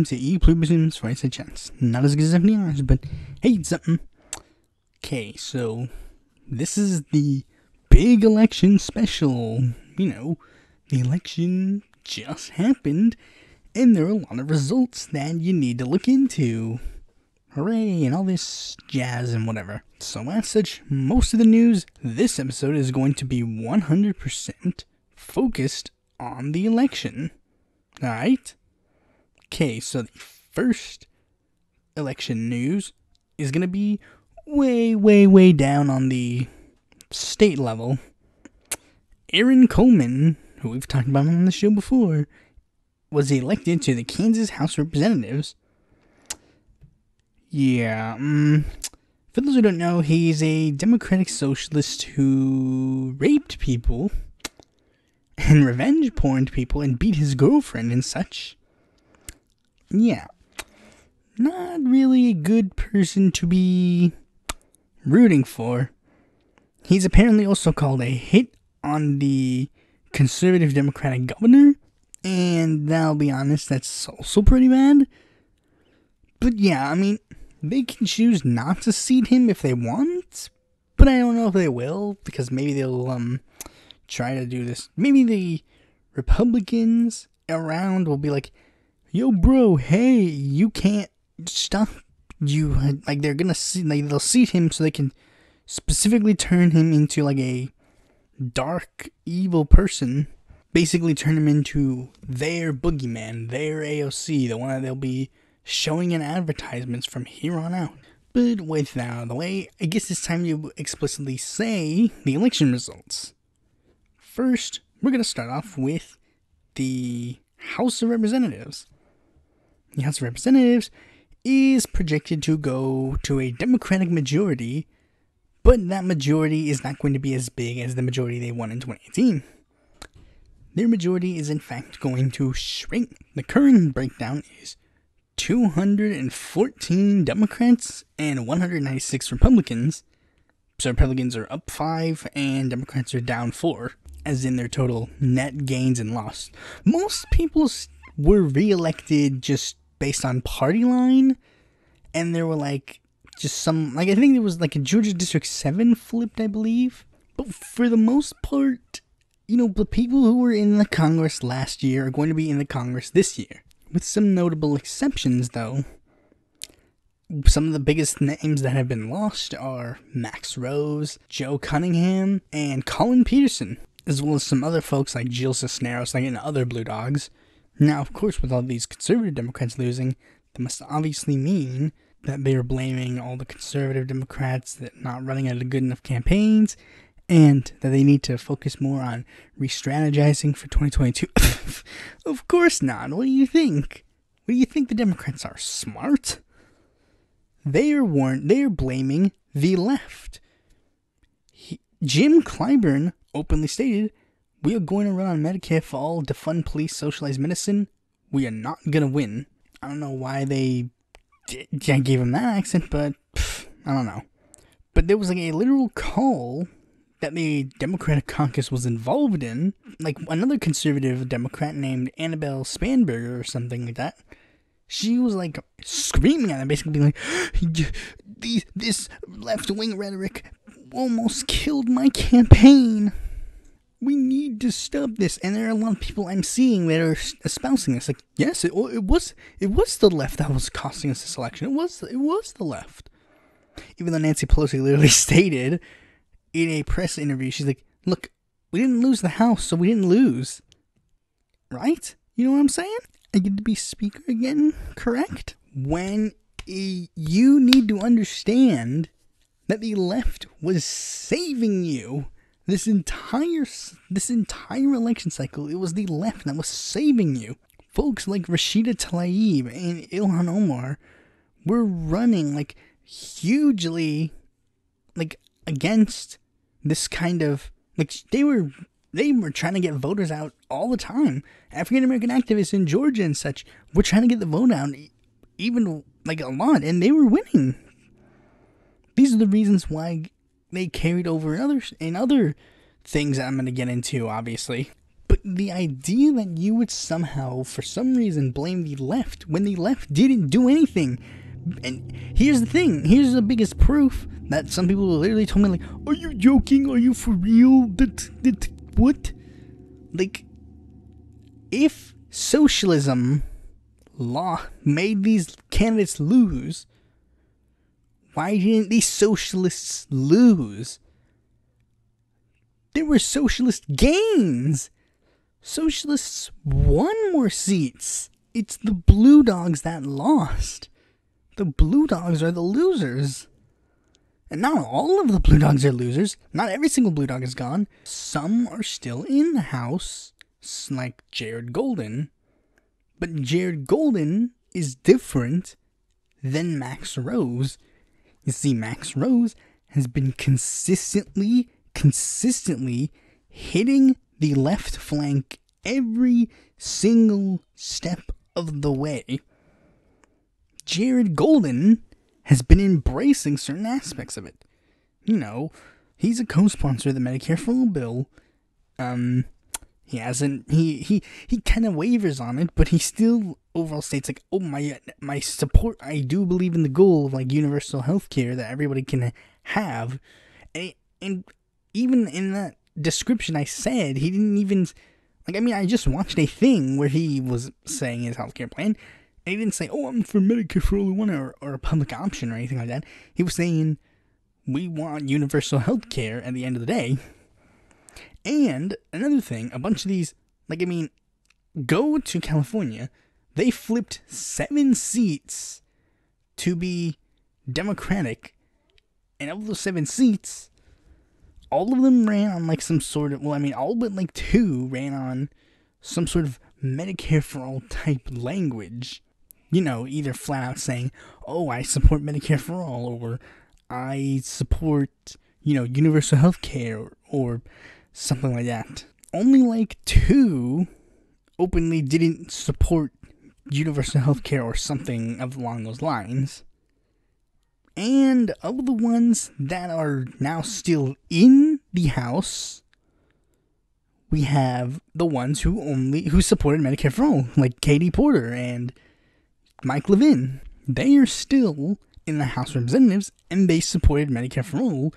to Pluribus Unum's Fireside chats. Not as good as any ours, but hey, it's something. Okay, so this is the big election special. You know, the election just happened, and there are a lot of results that you need to look into. Hooray, and all this jazz and whatever. So as such, most of the news this episode is going to be 100% focused on the election. Alright? Okay, so the first election news is going to be way down on the state level. Aaron Coleman, who we've talked about on the show before, was elected to the Kansas House of Representatives. Yeah, for those who don't know, he's a Democratic socialist who raped people and revenge porned people and beat his girlfriend and such. Yeah, not really a good person to be rooting for. He's apparently also called a hit on the conservative Democratic governor, and I'll be honest, that's also pretty bad. But yeah, I mean, they can choose not to seat him if they want, but I don't know if they will, because maybe they'll try to do this. Maybe the Republicans around will be like, yo bro, hey, you can't stop you, like they're gonna see, like they'll seat him so they can specifically turn him into like a dark, evil person, basically turn him into their boogeyman, their AOC, the one that they'll be showing in advertisements from here on out. But with that out of the way, I guess it's time to explicitly say the election results. First, we're going to start off with the House of Representatives. The House of Representatives is projected to go to a Democratic majority, but that majority is not going to be as big as the majority they won in 2018. Their majority is in fact going to shrink. The current breakdown is 214 Democrats and 196 Republicans. So Republicans are up 5 and Democrats are down 4, as in their total net gains and loss. Most people were reelected just based on party line, and there were like just some, like I think there was like a Georgia District 7 flipped, I believe. But for the most part, you know, the people who were in the Congress last year are going to be in the Congress this year. With some notable exceptions, though. Some of the biggest names that have been lost are Max Rose, Joe Cunningham, and Colin Peterson, as well as some other folks like Jill Cisneros, like and other Blue Dogs. Now, of course, with all these conservative Democrats losing, that must obviously mean that they are blaming all the conservative Democrats that not running at good enough campaigns, and that they need to focus more on re-strategizing for 2022. Of course not. What do you think? What do you think the Democrats are? Smart? They are blaming the left. Jim Clyburn openly stated, "We are going to run on Medicare for all, defund police, socialize medicine. We are not going to win." I don't know why they gave him that accent, but I don't know. But there was like a literal call that the Democratic caucus was involved in, like another conservative Democrat named Annabelle Spanberger or something like that. She was like screaming at them, basically being like, this left-wing rhetoric almost killed my campaign. We need to stop this. And there are a lot of people I'm seeing that are espousing this. Like, yes, it was the left that was costing us this election. It was the left. Even though Nancy Pelosi literally stated in a press interview, she's like, look, we didn't lose the House, so we didn't lose. Right? You know what I'm saying? I get to be speaker again, correct? When you need to understand that the left was saving you this entire election cycle. It was the left that was saving you. Folks like Rashida Tlaib and Ilhan Omar were running like hugely like against this kind of, like, they were trying to get voters out all the time. African-American activists in Georgia and such were trying to get the vote out, even, like, a lot, and they were winning. These are the reasons why they carried over in other things that I'm going to get into, obviously. But the idea that you would somehow, for some reason, blame the left when the left didn't do anything. And here's the thing. Here's the biggest proof that some people literally told me, like, are you joking? Are you for real? What? Like, if socialism law made these candidates lose, why didn't these socialists lose? There were socialist gains. Socialists won more seats. It's the blue dogs that lost. The blue dogs are the losers. And not all of the blue dogs are losers. Not every single blue dog is gone. Some are still in the house, like Jared Golden. But Jared Golden is different than Max Rose. You see, Max Rose has been consistently hitting the left flank every single step of the way. Jared Golden has been embracing certain aspects of it. You know, he's a co-sponsor of the Medicare for All bill. He hasn't, he kind of wavers on it, but he still overall states like, oh, my support, I do believe in the goal of like universal health care that everybody can have. And even in that description I said, he didn't even, like, I mean, I just watched a thing where he was saying his healthcare plan, and he didn't say, oh, I'm for Medicare for All or a public option or anything like that. He was saying, we want universal health care at the end of the day. And another thing, a bunch of these, like, I mean, go to California, they flipped 7 seats to be Democratic, and of those 7 seats, all of them ran on like some sort of, well, I mean, all but like 2 ran on some sort of Medicare for All type language. You know, either flat out saying, oh, I support Medicare for All, or I support, you know, universal health care, or something like that. Only like 2 openly didn't support universal health care or something along those lines. And of the ones that are now still in the House, we have the ones who supported Medicare for All, like Katie Porter and Mike Levin. They are still in the House of Representatives, and they supported Medicare for All.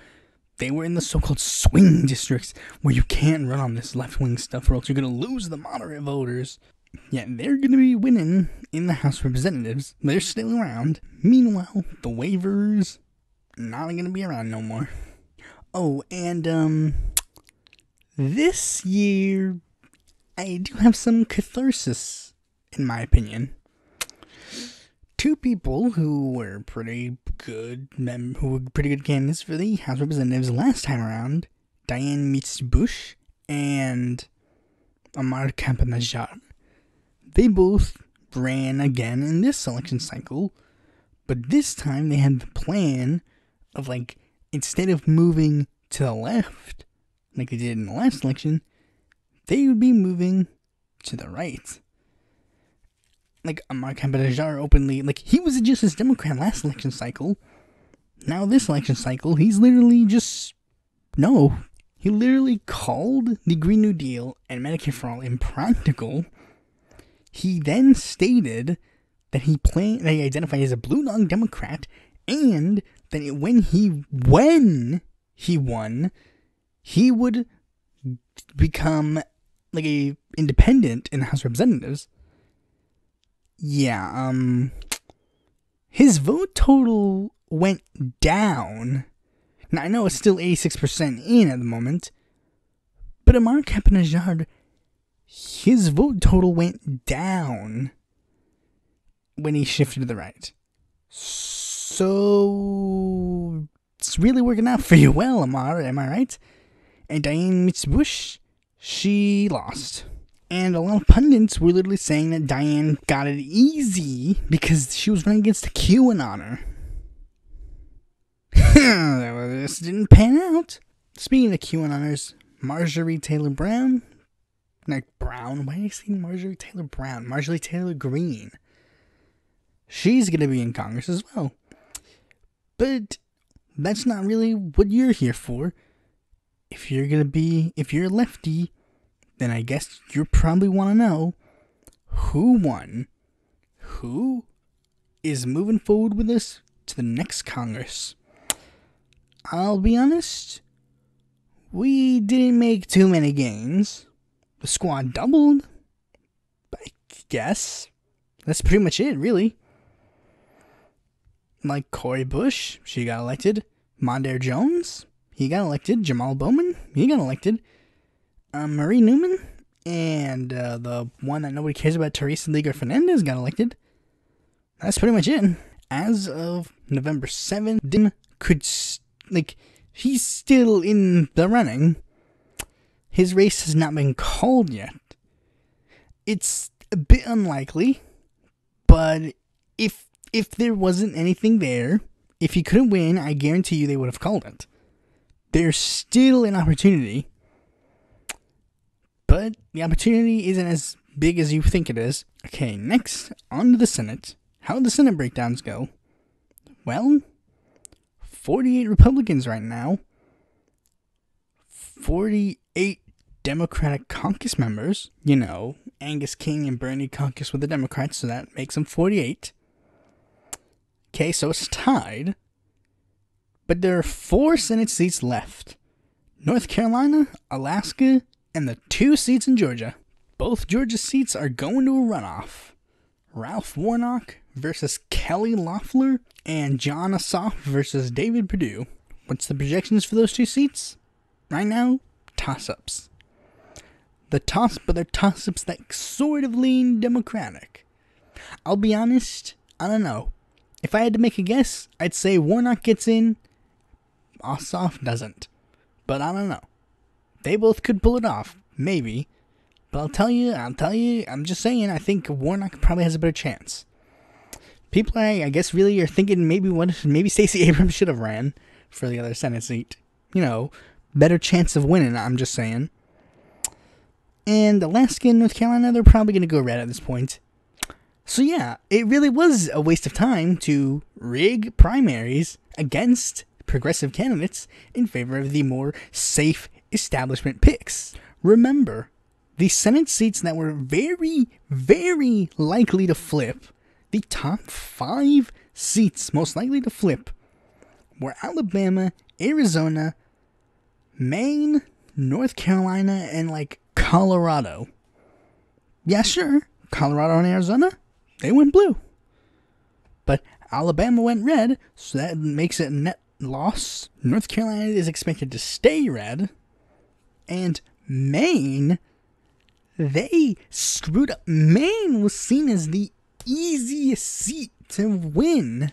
They were in the so-called swing districts, where you can't run on this left-wing stuff or else you're going to lose the moderate voters. Yeah, they're going to be winning in the House of Representatives. They're still around. Meanwhile, the waivers, not going to be around no more. Oh, and, this year, I do have some catharsis, in my opinion. 2 people who were pretty good candidates for the House of Representatives last time around, Dianne Mitzbush and Amar Campanajjar. They both ran again in this election cycle, but this time they had the plan of, like, instead of moving to the left, like they did in the last election, they would be moving to the right. Like, Amar Campanajjar openly, like, he was a Justice Democrat last election cycle. Now this election cycle, he's literally just, no. He literally called the Green New Deal and Medicare for All impractical. He then stated that he identified as a blue dog Democrat, and that when he won, he would become like a independent in the House of Representatives. Yeah, his vote total went down. Now, I know it's still 86% in at the moment, but Amar Campanajjar, his vote total went down when he shifted to the right. So, it's really working out for you well, Amar, am I right? And Dianne Mitzbush, she lost. And a lot of pundits were literally saying that Dianne got it easy because she was running against a QAnoner. This didn't pan out. Speaking of QAnoners, Marjorie Taylor Brown. Like Brown? Why are you saying Marjorie Taylor Brown? Marjorie Taylor Greene. She's going to be in Congress as well. But that's not really what you're here for. If you're a lefty, then I guess you probably want to know who won. Who is moving forward with us to the next Congress? I'll be honest, we didn't make too many gains. The squad doubled, I guess. That's pretty much it, really. Like Cori Bush, she got elected. Mondaire Jones, he got elected. Jamal Bowman, he got elected. Marie Newman, and the one that nobody cares about, Teresa Liga Fernandez, got elected. That's pretty much it. As of November 7th, Dim could, he's still in the running. His race has not been called yet. It's a bit unlikely, but if there wasn't anything there, if he couldn't win, I guarantee you they would have called it. There's still an opportunity, but the opportunity isn't as big as you think it is. Okay, next, on to the Senate. How did the Senate breakdowns go? Well, 48 Republicans right now, 48 Democratic caucus members. You know, Angus King and Bernie caucus with the Democrats, so that makes them 48. Okay, so it's tied. But there are 4 Senate seats left. North Carolina, Alaska, and the 2 seats in Georgia. Both Georgia seats are going to a runoff. Ralph Warnock versus Kelly Loeffler, and Jon Ossoff versus David Perdue. What's the projections for those 2 seats? Right now, toss-ups. But they're toss-ups that sort of lean Democratic. I'll be honest, I don't know. If I had to make a guess, I'd say Warnock gets in, Ossoff doesn't. But I don't know. They both could pull it off, maybe. But I'll tell you, I'm just saying, I think Warnock probably has a better chance. People, I guess, really are thinking maybe Stacey Abrams should have ran for the other Senate seat. You know, better chance of winning, I'm just saying. And Alaska and North Carolina, they're probably going to go red at this point. So yeah, it really was a waste of time to rig primaries against progressive candidates in favor of the more safe establishment picks. Remember, the Senate seats that were very, very likely to flip, the top 5 seats most likely to flip, were Alabama, Arizona, Maine, North Carolina, and Colorado. Yeah, sure, Colorado and Arizona, they went blue. But Alabama went red, so that makes it a net loss. North Carolina is expected to stay red. And Maine, they screwed up. Maine was seen as the easiest seat to win.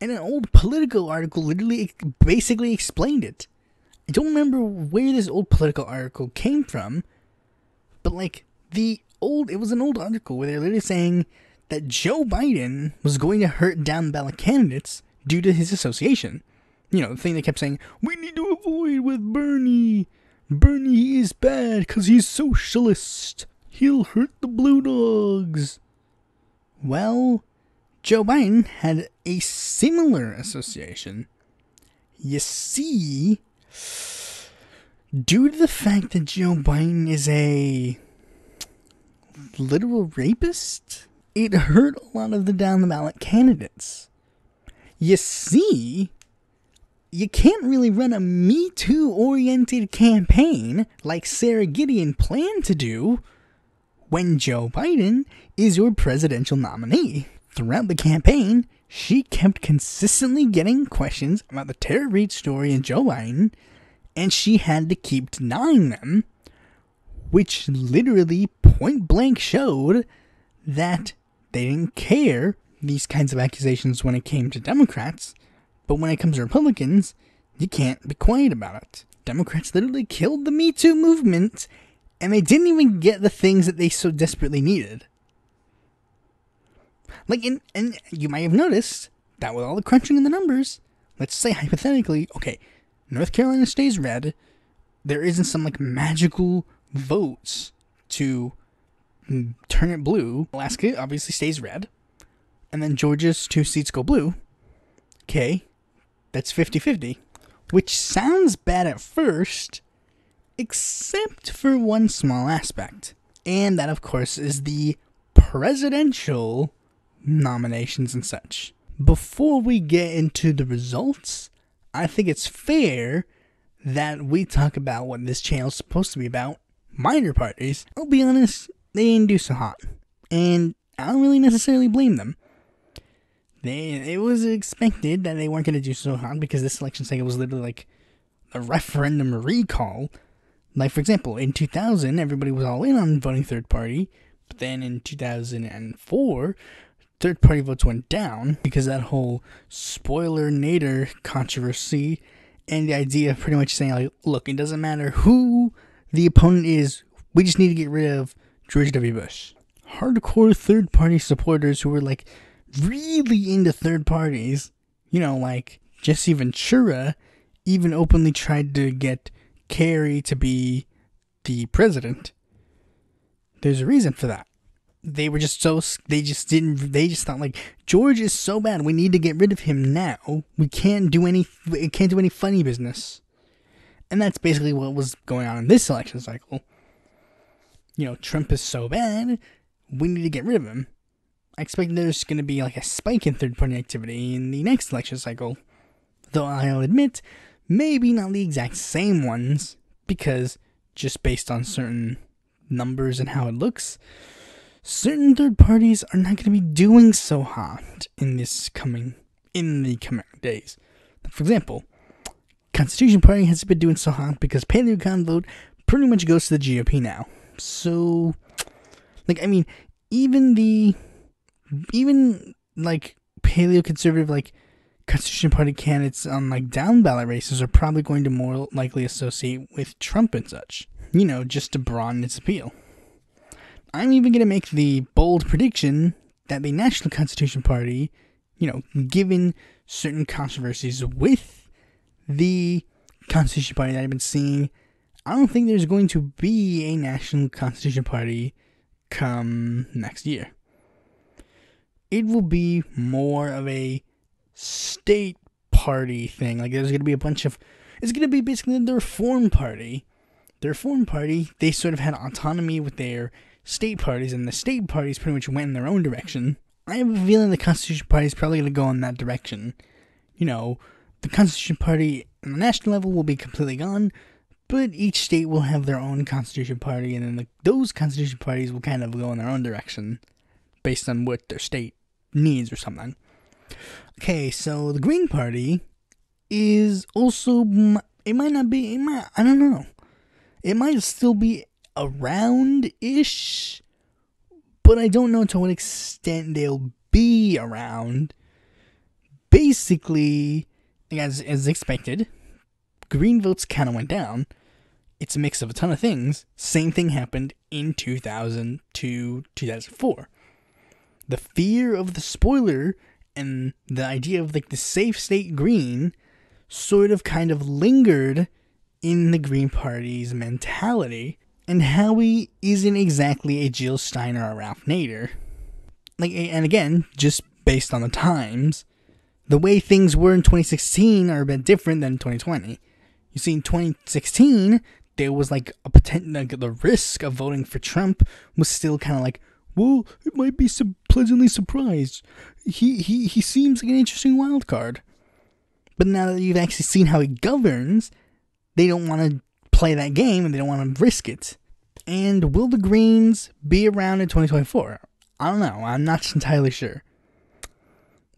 And an old Politico article literally basically explained it. I don't remember where this old Politico article came from, but it was an old article where they're literally saying that Joe Biden was going to hurt down ballot candidates due to his association. You know, the thing they kept saying, we need to avoid with Bernie. Bernie is bad because he's socialist. He'll hurt the blue dogs. Well, Joe Biden had a similar association. You see, due to the fact that Joe Biden is a literal rapist, it hurt a lot of the down-the-ballot candidates. You see, you can't really run a Me Too-oriented campaign like Sarah Gideon planned to do when Joe Biden is your presidential nominee. Throughout the campaign, she kept consistently getting questions about the Tara Reade story and Joe Biden, and she had to keep denying them, which literally point-blank showed that they didn't care these kinds of accusations when it came to Democrats, but when it comes to Republicans, you can't be quiet about it. Democrats literally killed the Me Too movement, and they didn't even get the things that they so desperately needed. And you might have noticed that with all the crunching in the numbers, let's say hypothetically, okay, North Carolina stays red, there isn't some magical votes to turn it blue. Alaska obviously stays red, and then Georgia's 2 seats go blue. Okay, that's 50-50, which sounds bad at first, except for one small aspect. And that, of course, is the presidential nominations and such. Before we get into the results, I think it's fair that we talk about what this channel is supposed to be about. Minor parties. I'll be honest, they didn't do so hot. And I don't really necessarily blame them. It was expected that they weren't going to do so hot because this election cycle was literally like a referendum recall. Like, for example, in 2000, everybody was all in on voting third party. But then in 2004, third party votes went down because of that whole spoiler-nator controversy. And the idea of pretty much saying, like, look, it doesn't matter who the opponent is, we just need to get rid of George W. Bush. Hardcore third-party supporters who were, like, really into third parties, you know, like Jesse Ventura even openly tried to get Kerry to be the president. There's a reason for that. They just thought, like, George is so bad, we need to get rid of him now. We can't do any funny business. And that's basically what was going on in this election cycle. You know, Trump is so bad, we need to get rid of him. I expect there's going to be like a spike in third-party activity in the next election cycle. Though I'll admit, maybe not the exact same ones, because just based on certain numbers and how it looks, certain third parties are not going to be doing so hot in the coming days. For example, Constitution Party hasn't been doing so hot because Paleocon vote pretty much goes to the GOP now. So, like, I mean, even like paleo-conservative, like, Constitution Party candidates on, like, down ballot races are probably going to more likely associate with Trump and such, you know, just to broaden its appeal. I'm even going to make the bold prediction that the National Constitution Party, you know, given certain controversies with the Constitution Party that I've been seeing, I don't think there's going to be a National Constitution Party come next year. It will be more of a state party thing. Like, there's going to be it's going to be basically the Reform Party. The Reform Party, they sort of had autonomy with their state parties, and the state parties pretty much went in their own direction. I have a feeling the Constitution Party is probably going to go in that direction. You know, the Constitution Party on the national level will be completely gone, but each state will have their own Constitution Party, and then those Constitution Parties will kind of go in their own direction based on what their state needs or something. Okay, so the Green Party is also, I don't know. It might still be around-ish, but I don't know to what extent they'll be around. Basically, as expected, Green votes kind of went down. It's a mix of a ton of things. Same thing happened in 2000 to 2004. The fear of the spoiler and the idea of, like, the safe state Green sort of kind of lingered in the Green Party's mentality, and Howie isn't exactly a Jill Steiner or Ralph Nader. Like, and again, just based on the times, the way things were in 2016 are a bit different than 2020. You see, in 2016, there was, like, the risk of voting for Trump was still kind of like, well, it might be pleasantly surprised. He seems like an interesting wild card. But now that you've actually seen how he governs, they don't want to play that game and they don't want to risk it. And will the Greens be around in 2024? I don't know. I'm not entirely sure.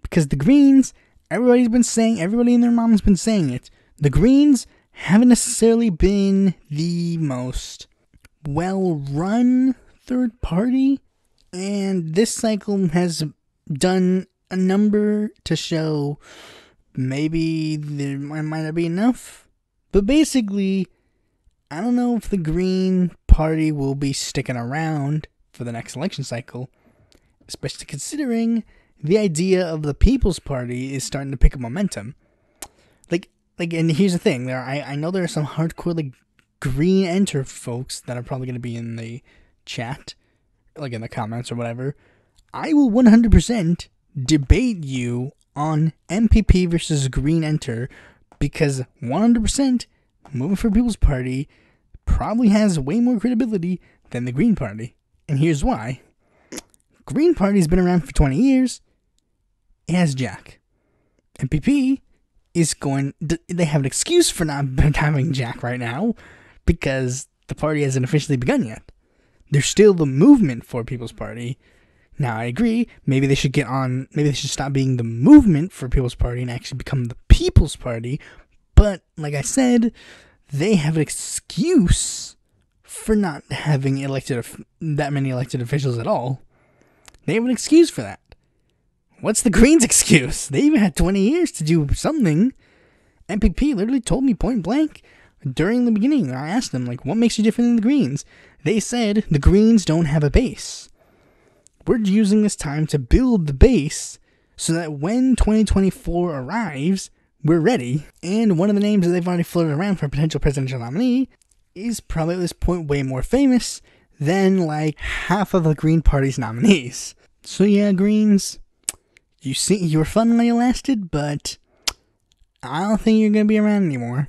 Because the Greens, everybody and their mom's been saying it. The Greens haven't necessarily been the most well-run third party. And this cycle has done a number to show maybe there might not be enough. But basically, I don't know if the Green Party will be sticking around for the next election cycle, especially considering the idea of the People's Party is starting to pick up momentum. Like, and here's the thing: I know there are some hardcore, like, Green Enter folks that are probably going to be in the chat, like in the comments or whatever. I will 100% debate you on MPP versus Green Enter, because 100% moving for People's Party probably has way more credibility than the Green Party. And here's why. Green Party's been around for 20 years. It has Jack. MPP is they have an excuse for not having Jack right now because the party hasn't officially begun yet. They're still the movement for People's Party. Now, I agree, maybe they should stop being the movement for People's Party and actually become the People's Party. But, like I said, they have an excuse for not having that many elected officials at all. They have an excuse for that. What's the Greens' excuse? They even had 20 years to do something. MPP literally told me point blank during the beginning. I asked them, what makes you different than the Greens? They said the Greens don't have a base. We're using this time to build the base so that when 2024 arrives, we're ready. And one of the names that they've already floated around for a potential presidential nominee is probably at this point way more famous than half of the Green Party's nominees. So yeah, Greens, you were fun while you lasted, but I don't think you're going to be around anymore.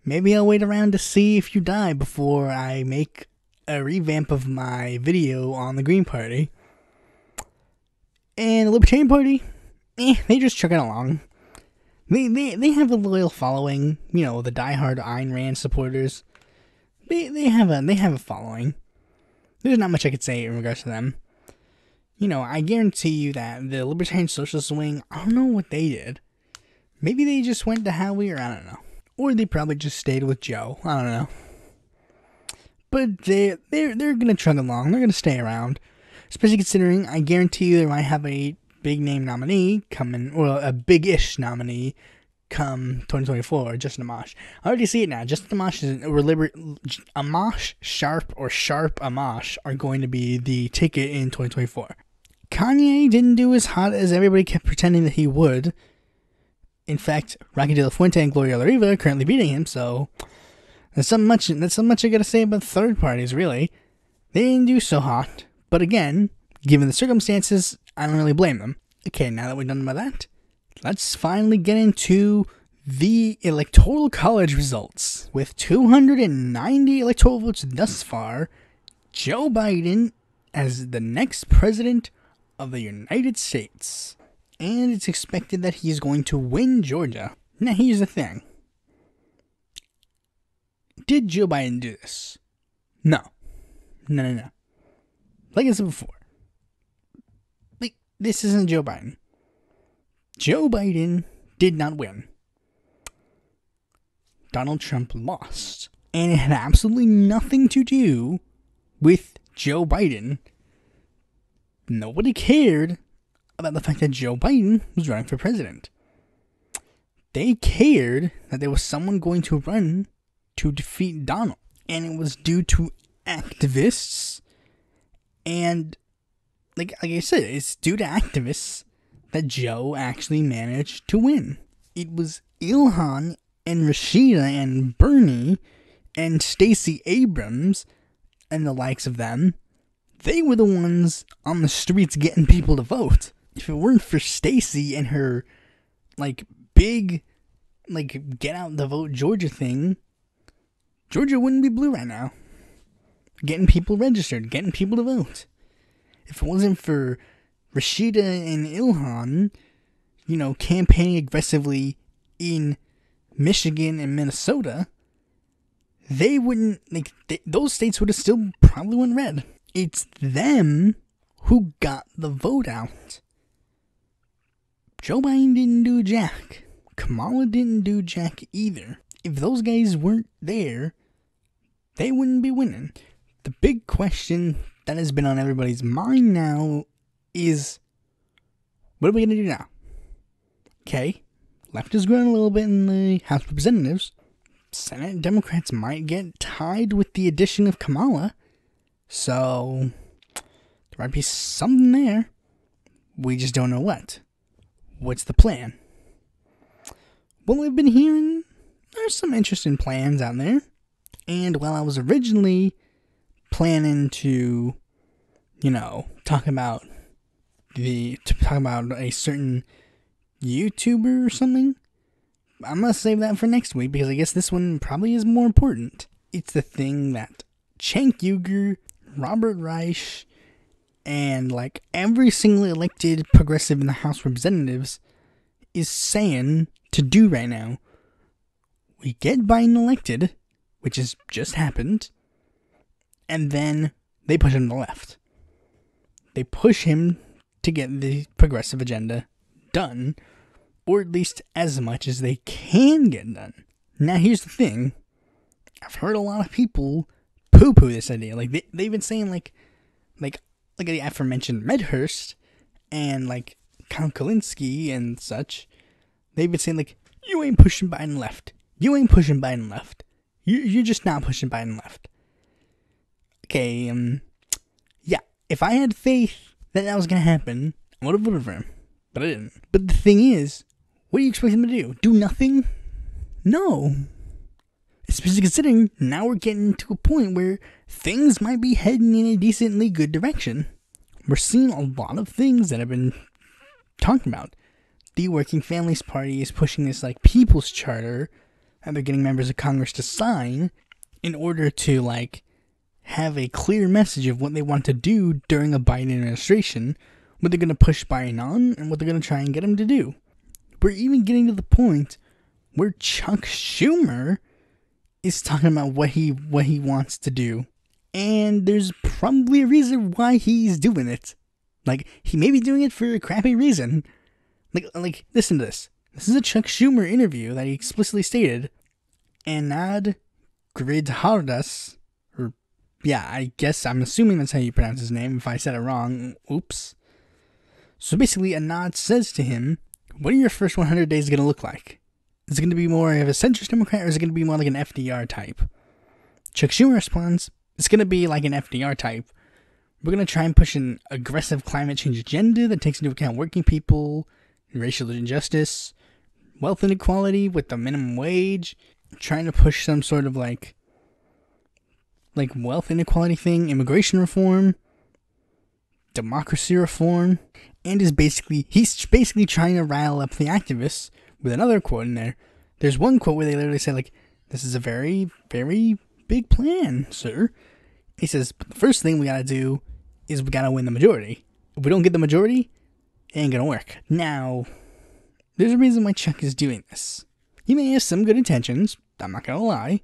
Maybe I'll wait around to see if you die before I make a revamp of my video on the Green Party. And the Libertarian Party, they just chuck it along. They have a loyal following, the diehard Ayn Rand supporters. They have a following. There's not much I could say in regards to them. I guarantee you that the Libertarian Socialist Wing, I don't know what they did. Maybe they just went to Howie, or I don't know. Or they probably just stayed with Joe. I don't know. But they're gonna chug along. They're gonna stay around. Especially considering, I guarantee you they might have a big name nominee coming, or a big-ish nominee come 2024, Justin Amash. I already see it now. Justin Amash Amash, Sharp, or Sharp Amash are going to be the ticket in 2024. Kanye didn't do as hot as everybody kept pretending that he would. In fact, Rocky De La Fuente and Gloria La Riva are currently beating him, so that's not much I gotta say about third parties, really. They didn't do so hot. But again, given the circumstances, I don't really blame them. Okay, now that we're done about that, let's finally get into the Electoral College results. With 290 electoral votes thus far, Joe Biden as the next president of the United States. And it's expected that he's going to win Georgia. Now, here's the thing. Did Joe Biden do this? No. Like I said before, this isn't Joe Biden. Joe Biden did not win. Donald Trump lost. And it had absolutely nothing to do with Joe Biden. Nobody cared about the fact that Joe Biden was running for president. They cared that there was someone going to run to defeat Donald. And it was due to activists. And, like I said, it's due to activists that Joe actually managed to win. It was Ilhan and Rashida and Bernie and Stacey Abrams and the likes of them. They were the ones on the streets getting people to vote. If it weren't for Stacey and her, big, get out the vote Georgia thing, Georgia wouldn't be blue right now. Getting people registered, getting people to vote. If it wasn't for Rashida and Ilhan, campaigning aggressively in Michigan and Minnesota, they wouldn't, those states would have still probably went red. It's them who got the vote out. Joe Biden didn't do jack. Kamala didn't do jack either. If those guys weren't there, they wouldn't be winning. The big question that has been on everybody's mind now is, what are we going to do now? Okay, left is growing a little bit in the House of Representatives. Senate Democrats might get tied with the addition of Kamala. So, there might be something there. We just don't know what. What's the plan? Well, I've been hearing there's some interesting plans out there. And while I was originally planning to, talk about a certain YouTuber or something, I'm going to save that for next week because I guess this one probably is more important. it's the thing that Cenk Uygur, Robert Reich, and like every single elected progressive in the House of Representatives is saying to do right now. We get Biden elected, which has just happened, and then they push him to the left. They push him to get the progressive agenda done, or at least as much as they can get done. Now here's the thing. I've heard a lot of people poo-poo this idea. Like they've been saying like the aforementioned Medhurst and like Count Kalinske and such. They've been saying like, you ain't pushing Biden left. You ain't pushing Biden left. You're just not pushing Biden left. Okay, yeah. If I had faith that was gonna happen, I would have voted for him, but I didn't. But the thing is, what do you expect him to do? Do nothing? No. Especially considering now we're getting to a point where things might be heading in a decently good direction. We're seeing a lot of things that I've been talking about. The Working Families Party is pushing this like People's Charter that they're getting members of Congress to sign in order to like have a clear message of what they want to do during a Biden administration, what they're going to push Biden on, and what they're going to try and get him to do. We're even getting to the point where Chuck Schumer is talking about what he wants to do. And there's probably a reason why he's doing it. Like, he may be doing it for a crappy reason. Like, listen to this. This is a Chuck Schumer interview that he explicitly stated. Anand Gridhardas, or, yeah, I guess, I'm assuming that's how you pronounce his name. If I said it wrong, oops. So basically, Anand says to him, what are your first 100 days going to look like? Is it going to be more of a centrist Democrat, or is it going to be more like an FDR type? Chuck Schumer responds, it's going to be like an FDR type. We're going to try and push an aggressive climate change agenda that takes into account working people, racial injustice, wealth inequality with the minimum wage, trying to push some sort of like wealth inequality thing, immigration reform, democracy reform, and he's basically trying to rile up the activists with another quote in there. There's one quote where they literally say like, this is a very, very big plan, sir. He says, but the first thing we gotta do is we gotta win the majority. If we don't get the majority, it ain't gonna work. Now, there's a reason why Chuck is doing this. He may have some good intentions, I'm not gonna lie.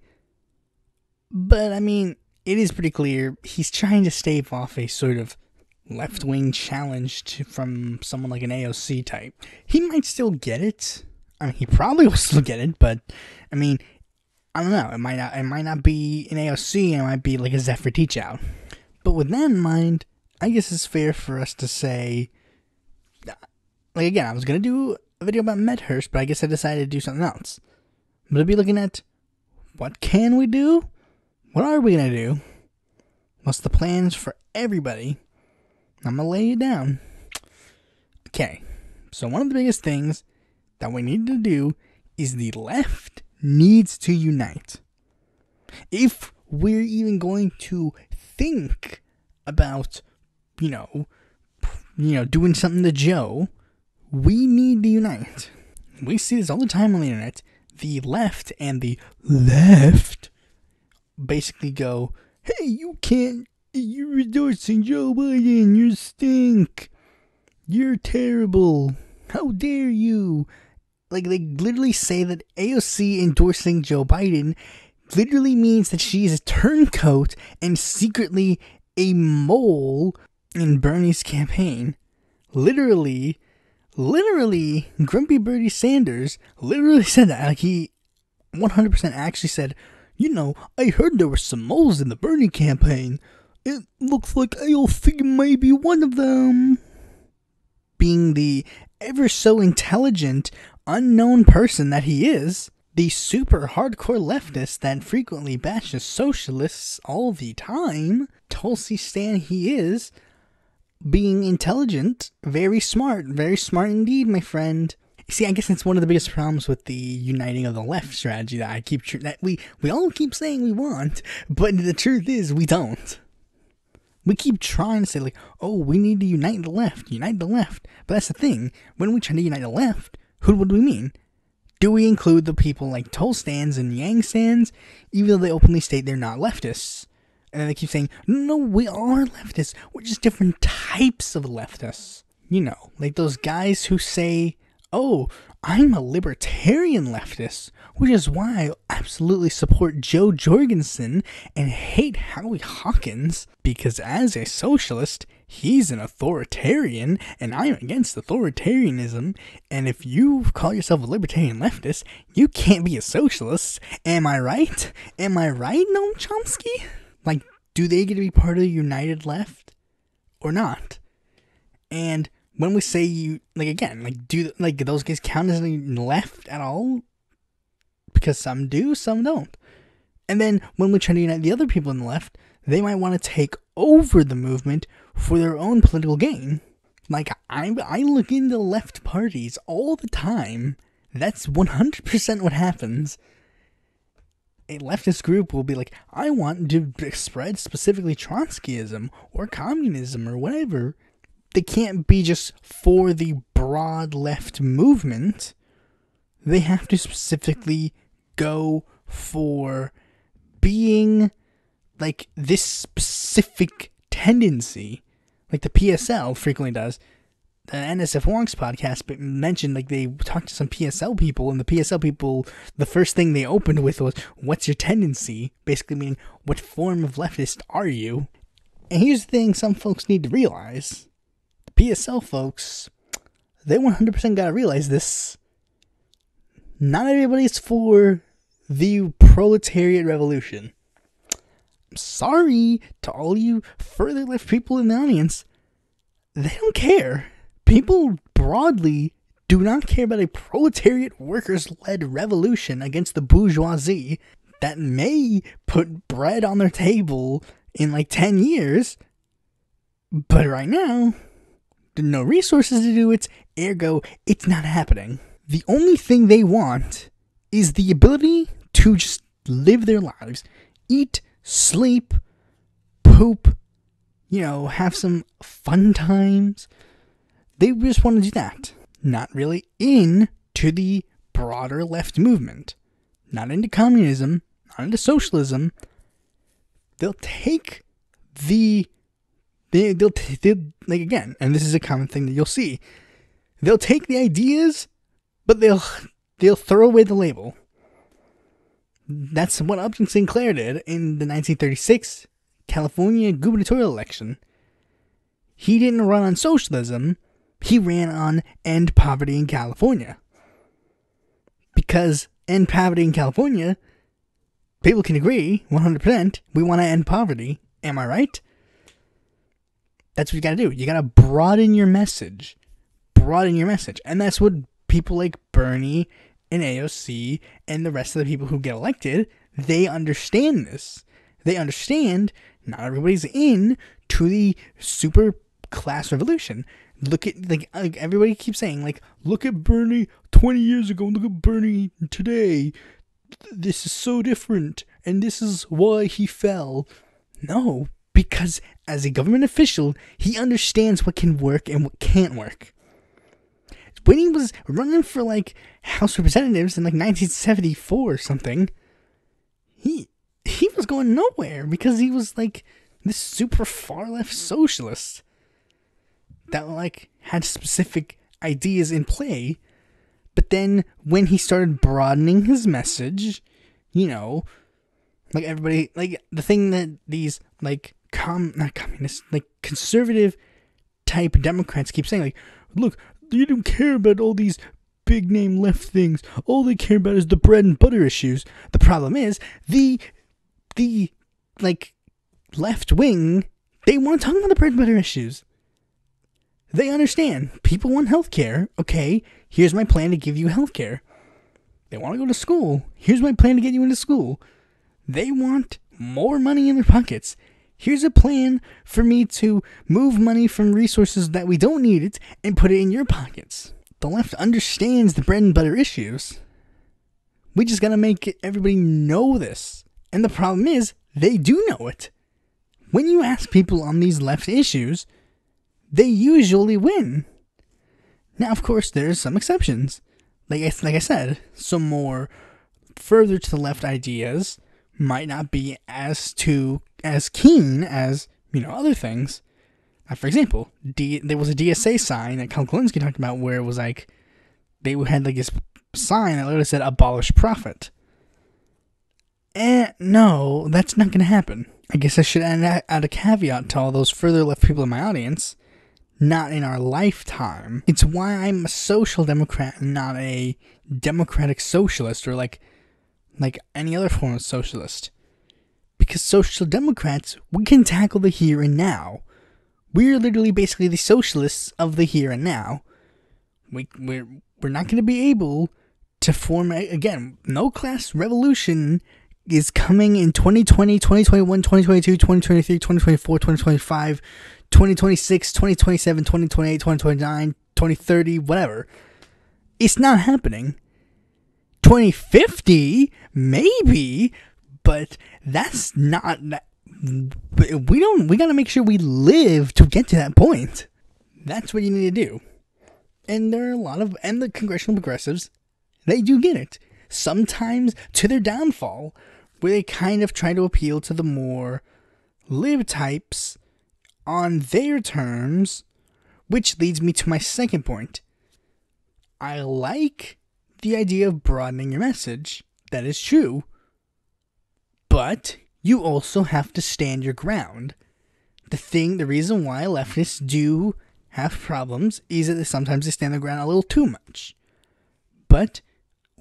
But, I mean, it is pretty clear he's trying to stave off a sort of left-wing challenge from someone like an AOC type. He might still get it. I mean, he probably will still get it, but, I mean, I don't know. It might not be an AOC, it might be like a Zephyr Teachout. But with that in mind, I guess it's fair for us to say, like, again, I was going to do a video about Medhurst, but I guess I decided to do something else. I'm going to be looking at, what can we do? What are we going to do? What's the plans for everybody? I'm going to lay it down. Okay, so one of the biggest things that we need to do is the left needs to unite. If we're even going to think about, doing something to Joe, we need to unite. We see this all the time on the internet. The left and the left basically go, hey, you're endorsing Joe Biden, you stink. You're terrible. How dare you? Like, they literally say that AOC endorsing Joe Biden literally means that she is a turncoat and secretly a mole in Bernie's campaign. Literally, Grumpy Bernie Sanders literally said that. Like, he 100% actually said, I heard there were some moles in the Bernie campaign. It looks like AOC may be one of them. Being the ever so intelligent, unknown person that he is, the super hardcore leftist that frequently bashes socialists all the time, Tulsi Stan he is, being intelligent, very smart indeed, my friend. See, I guess that's one of the biggest problems with the uniting of the left strategy that we all keep saying we want, but the truth is we don't. We keep trying to say like, oh, we need to unite the left. But that's the thing. When we try to unite the left, who would we mean? do we include the people like Toll stands and Yang stands, even though they openly state they're not leftists? And then they keep saying, no, we are leftists. We're just different types of leftists. You know, like those guys who say, oh, I'm a libertarian leftist, which is why I absolutely support Joe Jorgensen and hate Howie Hawkins, because as a socialist, he's an authoritarian, and I'm against authoritarianism, and if you call yourself a libertarian leftist, you can't be a socialist. Am I right? Am I right, Noam Chomsky? Like, do they get to be part of the united left or not? And when we say you, like, again, like, do like those guys count as left at all? Because some do, some don't. And then when we try to unite the other people in the left, they might want to take over the movement for their own political gain. Like, I look into left parties all the time. That's 100% what happens. A leftist group will be like, I want to spread specifically Trotskyism or communism or whatever. They can't be just for the broad left movement. They have to specifically go for being like this specific tendency. Like the PSL frequently does. The NSF Wonks podcast mentioned, like, they talked to some PSL people, and the PSL people, the first thing they opened with was, what's your tendency? Basically meaning, what form of leftist are you? And here's the thing some folks need to realize. The PSL folks, they 100% gotta realize this. Not everybody's for the proletariat revolution. I'm sorry to all you further left people in the audience. They don't care. People broadly do not care about a proletariat workers-led revolution against the bourgeoisie that may put bread on their table in like 10 years. But right now, there's no resources to do it, ergo, it's not happening. The only thing they want is the ability to just live their lives, eat, sleep, poop, you know, have some fun times. They just want to do that. Not really into the broader left movement. Not into communism. Not into socialism. They'll take they'll like, again, and this is a common thing that you'll see. They'll take the ideas, but they'll throw away the label. That's what Upton Sinclair did in the 1936 California gubernatorial election. He didn't run on socialism. He ran on end poverty in California. Because end poverty in California, people can agree 100%, we want to end poverty. Am I right? That's what you gotta do. You gotta broaden your message. Broaden your message. And that's what people like Bernie and AOC and the rest of the people who get elected, they understand this. They understand not everybody's in to the super class revolution. Look at, like everybody keeps saying, like, look at Bernie 20 years ago, look at Bernie today. This is so different, and this is why he fell. No, because as a government official, he understands what can work and what can't work. When he was running for, like, House Representatives in, like, 1974 or something, he was going nowhere because he was, like, this super far-left socialist that, like, had specific ideas in play. But then when he started broadening his message, you know, like, everybody, like, the thing that these, like, not communist, like, conservative type Democrats keep saying, like, look, you don't care about all these big name left things. All they care about is the bread and butter issues. The problem is the like, left wing, they want to talk about the bread and butter issues. They understand. People want healthcare. Okay, here's my plan to give you healthcare. They want to go to school. Here's my plan to get you into school. They want more money in their pockets. Here's a plan for me to move money from resources that we don't need it and put it in your pockets. The left understands the bread and butter issues. We just gotta make everybody know this. And the problem is, they do know it. When you ask people on these left issues, they usually win. Now, of course, there's some exceptions. like I said, some more further to the left ideas might not be as keen as, other things. For example, there was a DSA sign that Kalkolinsky talked about where it was like, they had like this sign that literally said abolish profit. No, that's not going to happen. I guess I should add a caveat to all those further left people in my audience. Not in our lifetime. It's why I'm a social democrat and not a democratic socialist or like any other form of socialist. Because social democrats, we can tackle the here and now. We're literally basically the socialists of the here and now. We're not going to be able to form, again, no class revolution is coming in 2020, 2021, 2022, 2023, 2024, 2025, 2026, 2027, 2028, 2029, 2030, whatever. It's not happening. 2050, maybe, but that's not. We gotta make sure we live to get to that point. That's what you need to do. And there are and the congressional progressives, they do get it. Sometimes to their downfall, where they kind of try to appeal to the more lib types on their terms, which leads me to my second point. I like the idea of broadening your message. That is true. But you also have to stand your ground. The reason why leftists do have problems is that sometimes they stand their ground a little too much. But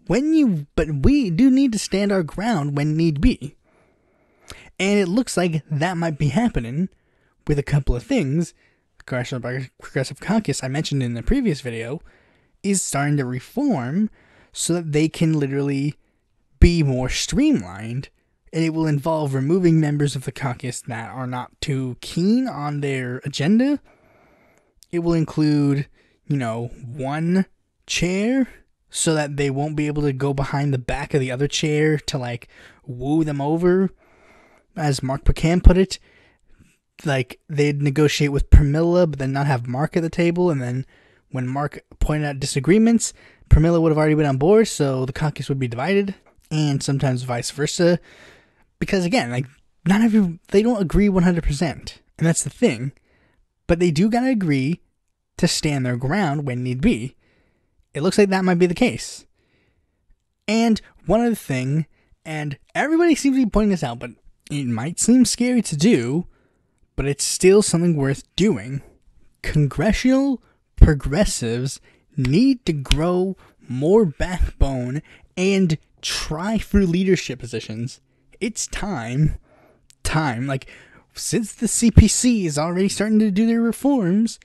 we do need to stand our ground when need be. And it looks like that might be happening with a couple of things. The Congressional Progressive Caucus, I mentioned in the previous video, is starting to reform so that they can literally be more streamlined. And it will involve removing members of the caucus that are not too keen on their agenda. It will include, one chair so that they won't be able to go behind the back of the other chair to, woo them over. As Mark Pecan put it, they'd negotiate with Pramila, but then not have Mark at the table. And then when Mark pointed out disagreements, Pramila would have already been on board, so the caucus would be divided. And sometimes vice versa. Because again, they don't agree 100%. And that's the thing. But they do gotta agree to stand their ground when need be. It looks like that might be the case. And one other thing, and everybody seems to be pointing this out, but it might seem scary to do, but it's still something worth doing. Congressional progressives need to grow more backbone and try for leadership positions. It's time. Since the CPC is already starting to do their reforms,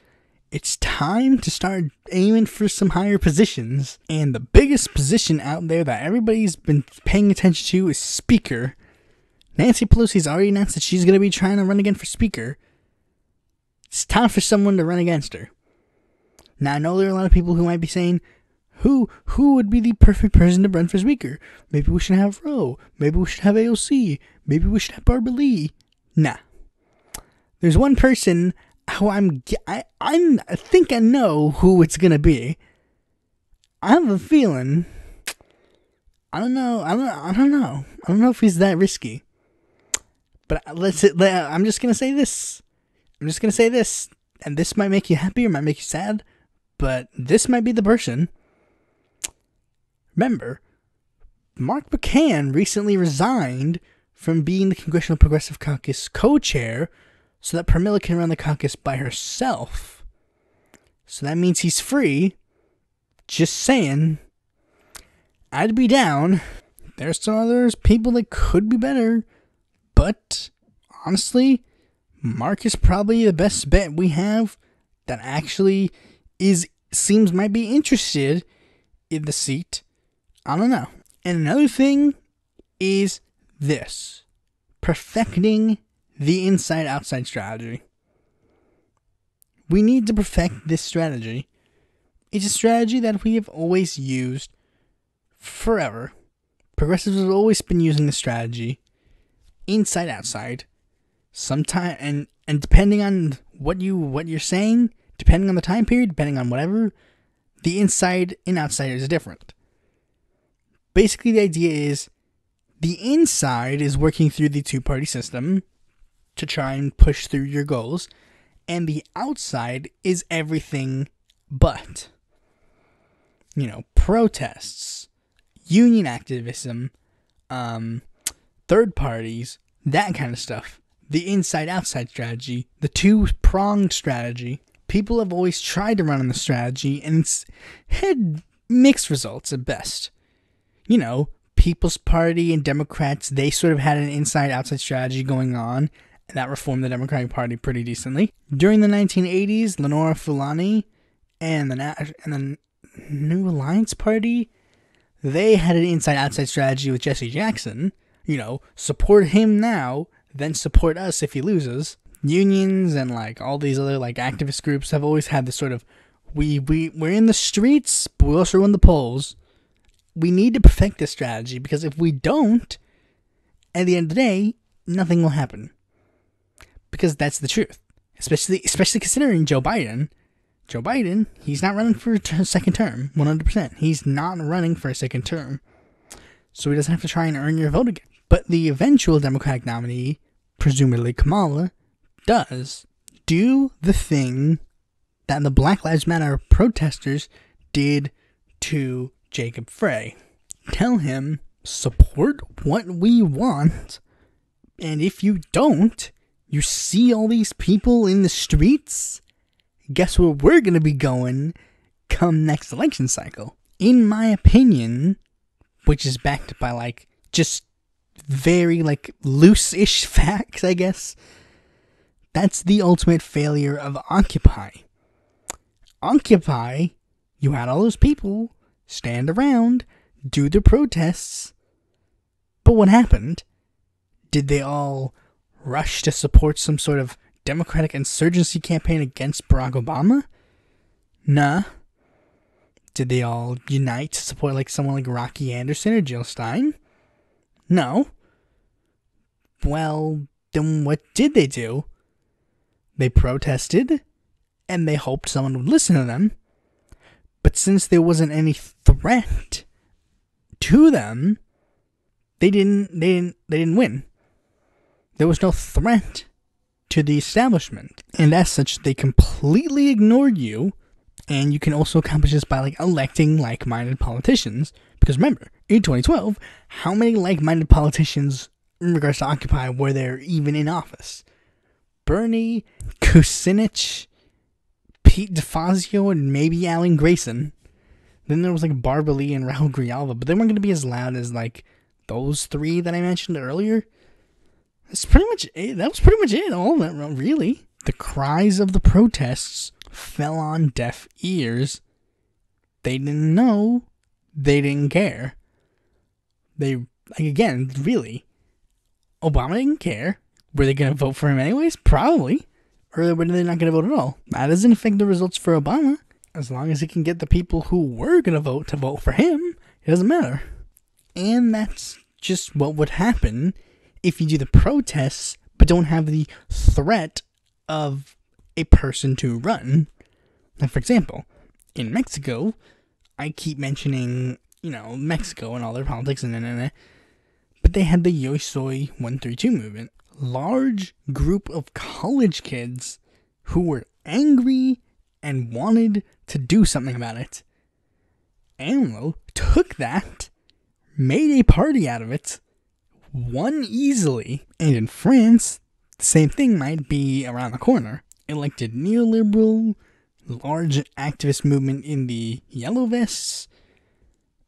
it's time to start aiming for some higher positions. And the biggest position out there that everybody's been paying attention to is Speaker. Nancy Pelosi's already announced that she's going to be trying to run again for Speaker. It's time for someone to run against her. Now, I know there are a lot of people who might be saying, who would be the perfect person to run for Speaker? Maybe we should have Roe. Maybe we should have AOC. Maybe we should have Barbara Lee. Nah. There's one person who I think I know who it's going to be. I have a feeling. I don't know if he's that risky. But I'm just going to say this. And this might make you happy or might make you sad. But this might be the person. Remember, Mark Pecan recently resigned from being the Congressional Progressive Caucus co-chair so that Pramila can run the caucus by herself. So that means he's free. Just saying. I'd be down. There's some other people that could be better. But, honestly, Mark is probably the best bet we have that actually seems might be interested in the seat. I don't know. And another thing is this. Perfecting the inside-outside strategy. We need to perfect this strategy. It's a strategy that we have always used forever. Progressives have always been using the strategy inside-outside. Sometime and depending on what you're saying, depending on the time period, depending on whatever, The inside and outside is different. Basically, the idea is the inside is working through the two-party system to try and push through your goals, and the outside is everything but. Protests, union activism, third parties, that kind of stuff. The inside-outside strategy, the two-pronged strategy. People have always tried to run on the strategy, and it's had mixed results at best. People's Party and Democrats, they sort of had an inside-outside strategy going on, and that reformed the Democratic Party pretty decently. During the 1980s, Lenora Fulani and the New Alliance Party, they had an inside-outside strategy with Jesse Jackson. Support him now, then support us if he loses. Unions and all these other activist groups have always had this sort of we're in the streets, but we also in the polls. We need to perfect this strategy, because if we don't, at the end of the day, nothing will happen. Because that's the truth. Especially considering Joe Biden. Joe Biden, he's not running for a second term, 100%. He's not running for a second term. So he doesn't have to try and earn your vote again. But the eventual Democratic nominee, presumably Kamala, does do the thing that the Black Lives Matter protesters did to Jacob Frey. Tell him, support what we want, and if you don't, you see all these people in the streets, guess where we're going to be going come next election cycle. In my opinion, which is backed by just very loose-ish facts, I guess, that's the ultimate failure of Occupy. Occupy, you had all those people stand around, do the protests, but what happened? Did they all rush to support some sort of Democratic insurgency campaign against Barack Obama? Nah. Did they all unite to support someone like Rocky Anderson or Jill Stein? No. Well, then what did they do? They protested, and they hoped someone would listen to them. But since there wasn't any threat to them, they didn't win. There was no threat to the establishment. And as such, they completely ignored you. And you can also accomplish this by electing like-minded politicians. Because remember, in 2012, how many like-minded politicians in regards to Occupy were there even in office? Bernie, Kucinich, Pete DeFazio, and maybe Alan Grayson. Then there was Barbara Lee and Raul Grijalva, but they weren't going to be as loud as those three that I mentioned earlier. That's pretty much it. That was pretty much it. All of that, really. The cries of the protests fell on deaf ears. They didn't know. They didn't care. They, again, really. Obama didn't care. Were they going to vote for him anyways? Probably. Or were they not going to vote at all? That doesn't affect the results for Obama. As long as he can get the people who were going to vote for him, it doesn't matter. And that's just what would happen if you do the protests, but don't have the threat of a person to run. For example, in Mexico, I keep mentioning, Mexico and all their politics, but they had the Yo Soy 132 movement. Large group of college kids who were angry and wanted to do something about it. AMLO took that, made a party out of it, won easily, and in France, the same thing might be around the corner. Elected neoliberal, large activist movement in the yellow vests,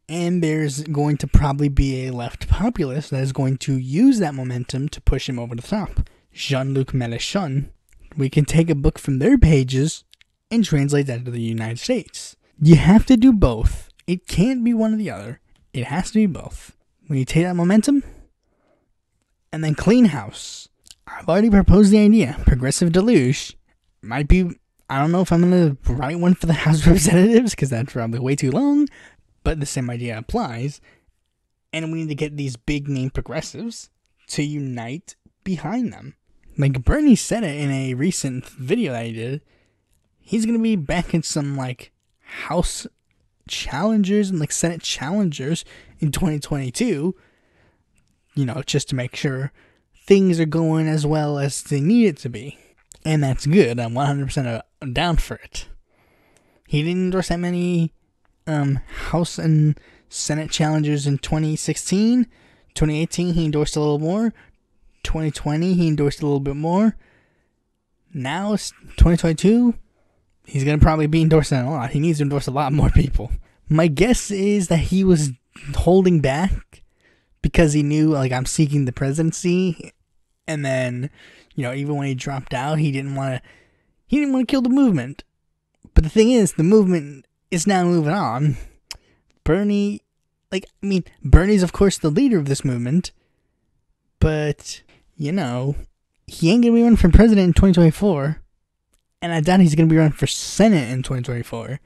and there's going to probably be a left populist that is going to use that momentum to push him over the top. Jean-Luc Mélenchon. We can take a book from their pages and translate that to the United States. You have to do both. It can't be one or the other. It has to be both. When you take that momentum, and then clean house. I've already proposed the idea. Progressive deluge. Might be, I don't know if I'm going to write one for the House of Representatives, because that's probably way too long. But the same idea applies. And we need to get these big name progressives to unite behind them. Bernie said it in a recent video that he did. He's going to be back in some, House challengers and like Senate challengers in 2022, just to make sure things are going as well as they need it to be. And that's good. I'm 100% down for it. He didn't endorse that many House and Senate challengers in 2016. 2018, he endorsed a little more. 2020, he endorsed a little bit more. Now, it's 2022, he's going to probably be endorsing a lot. He needs to endorse a lot more people. My guess is that he was holding back because he knew, I'm seeking the presidency. And then, even when he dropped out, he didn't want to kill the movement. But the thing is, the movement is now moving on. Bernie's of course the leader of this movement. But, he ain't going to be running for president in 2024. And I doubt he's going to be running for Senate in 2024.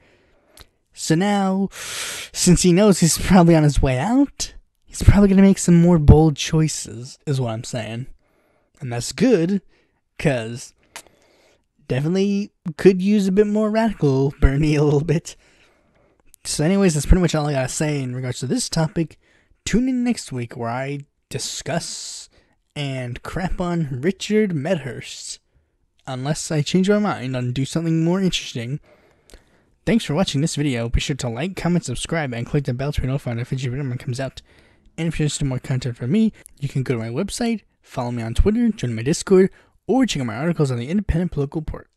So now, since he knows he's probably on his way out, he's probably going to make some more bold choices, is what I'm saying. And that's good, because definitely could use a bit more radical Bernie a little bit. So anyways, that's pretty much all I got to say in regards to this topic. Tune in next week where I discuss and crap on Richard Medhurst. Unless I change my mind and do something more interesting. Thanks for watching this video. Be sure to like, comment, subscribe, and click the bell to be notified if a future video comes out. And if you're interested in more content from me, you can go to my website, follow me on Twitter, join my Discord, or check out my articles on the Independent Political Report.